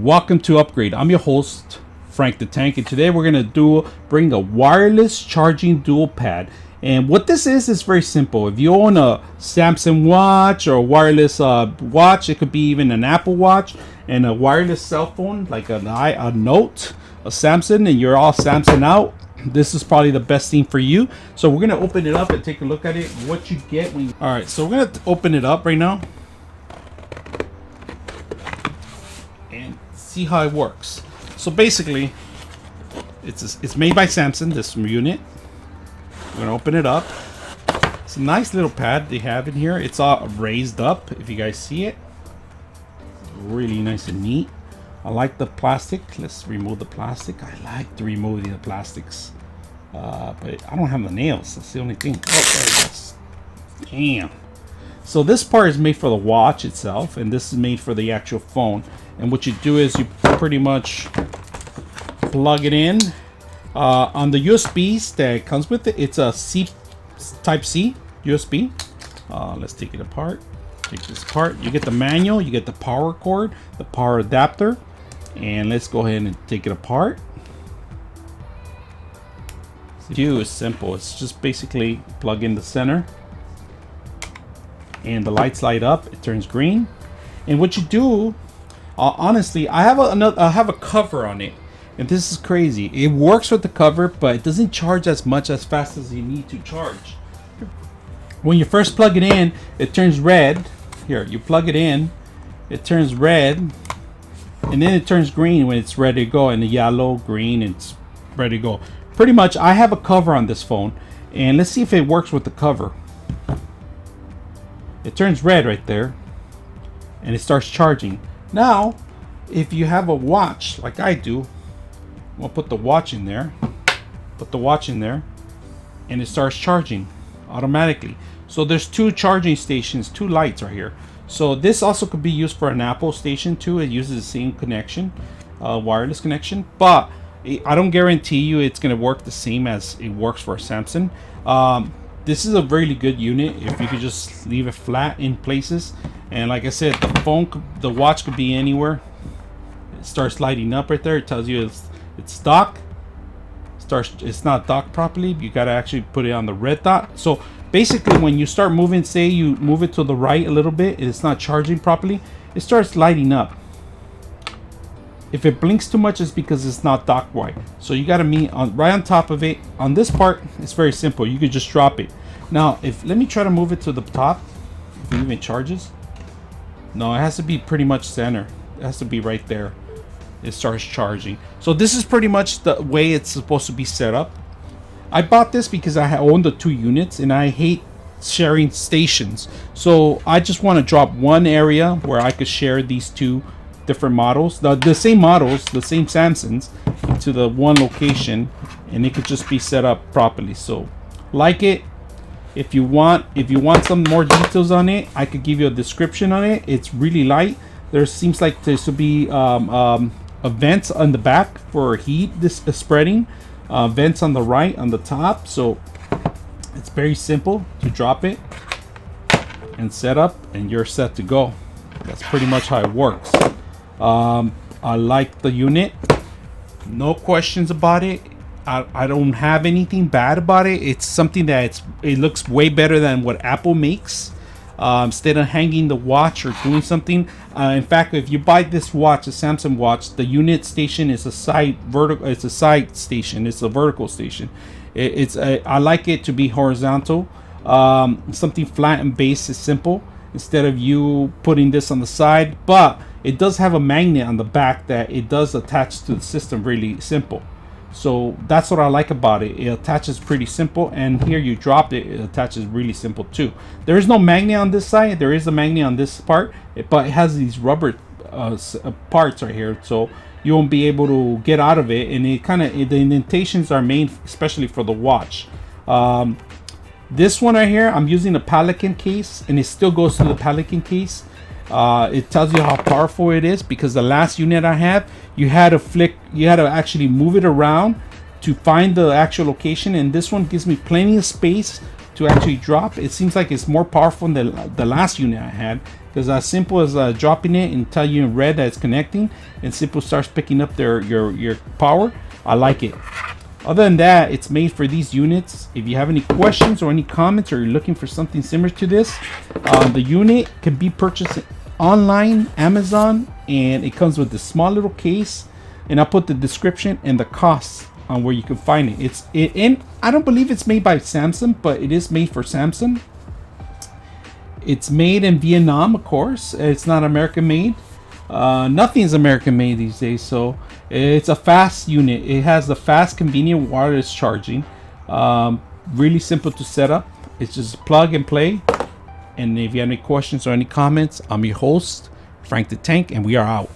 Welcome to Upgrade. I'm your host, Frank the Tank, and today we're gonna bring a wireless charging dual pad. And what this is very simple. If you own a Samsung watch or a wireless watch, it could be even an Apple watch, and a wireless cell phone like a Note, a Samsung, and you're all Samsung out, this is probably the best thing for you. So we're gonna open it up and take a look at it, what you get when you... All right, so we're gonna open it up right now and see how it works. So basically, it's made by Samsung, this unit. We're gonna open it up. It's a nice little pad they have in here. It's all raised up, if you guys see it. Really nice and neat. I like the plastic. Let's remove the plastic. I like to remove the plastics, but I don't have the nails. That's the only thing. Oh, there it goes. Damn. So this part is made for the watch itself, and this is made for the actual phone. And what you do is you pretty much plug it in. On the USBs that comes with it, it's a Type C USB. Let's take it apart. Take this apart. You get the manual, you get the power cord, the power adapter, and let's go ahead and take it apart. It's simple. It's just basically plug in the center, and the lights light up. It turns green, and what you do, honestly, I have a cover on it. And this is crazy. It works with the cover, but it doesn't charge as fast as you need to charge. When you first plug it in, it turns red. Here, you plug it in, it turns red, and then it turns green when it's ready to go, and the yellow, green, it's ready to go. Pretty much, I have a cover on this phone, and let's see if it works with the cover. It turns red right there, and it starts charging. Now, if you have a watch like I do, we'll put the watch in there, and it starts charging automatically. So there's two charging stations, two lights right here. So this also could be used for an Apple station too. It uses the same connection, wireless connection, but I don't guarantee you it's going to work the same as it works for a Samsung. This is a really good unit if you could just leave it flat in places. And like I said, the watch could be anywhere. It starts lighting up right there. It tells you it's docked. It's not docked properly. You got to actually put it on the red dot. So basically, when you start moving, say you move it to the right a little bit, and it's not charging properly, it starts lighting up. If it blinks too much, it's because it's not docked right. So you got to meet right on top of it. On this part, it's very simple. You could just drop it. Now, let me try to move it to the top. If it even charges. No, it has to be pretty much center. It has to be right there. It starts charging. So this is pretty much the way it's supposed to be set up. I bought this because I own the two units, and I hate sharing stations. So I just want to drop one area where I could share these two different models, the same models, the same Samsungs, to the one location, and it could just be set up properly. So like it. If you want some more details on it, I could give you a description on it. It's really light. There seems like there should be vents on the back for heat spreading, vents on the right, on the top. So it's very simple to drop it and set up, and you're set to go. That's pretty much how it works. I like the unit, no questions about it. I don't have anything bad about it. It's something that it looks way better than what Apple makes. Instead of hanging the watch or doing something, in fact, if you buy this watch, a Samsung watch, the unit station is a side station. It's a vertical station. I like it to be horizontal. Something flat and base is simple instead of you putting this on the side. But it does have a magnet on the back that it does attach to the system really simple. So that's what I like about it. It attaches pretty simple, and here you drop it, it attaches really simple too. There is no magnet on this side. There is a magnet on this part, but it has these rubber parts right here, so you won't be able to get out of it. And the indentations are made especially for the watch. This one right here, I'm using a Pelican case, and it still goes to the Pelican case. It tells you how powerful it is, because the last unit I have, you had to actually move it around to find the actual location, and this one gives me plenty of space to actually drop. It seems like it's more powerful than the last unit I had, because as simple as dropping it and tell you in red that it's connecting, and simple starts picking up your power. I like it. Other than that, it's made for these units. If you have any questions or any comments, or you're looking for something similar to this, the unit can be purchased online, Amazon, and it comes with this small little case. And I'll put the description and the costs on where you can find it. I don't believe it's made by Samsung, but it is made for Samsung. It's made in Vietnam, of course. It's not American made. Nothing's American made these days, so it's a fast unit. It has the fast, convenient wireless charging. Really simple to set up. It's just plug and play. And if you have any questions or any comments, I'm your host, Frank the Tank, and we are out.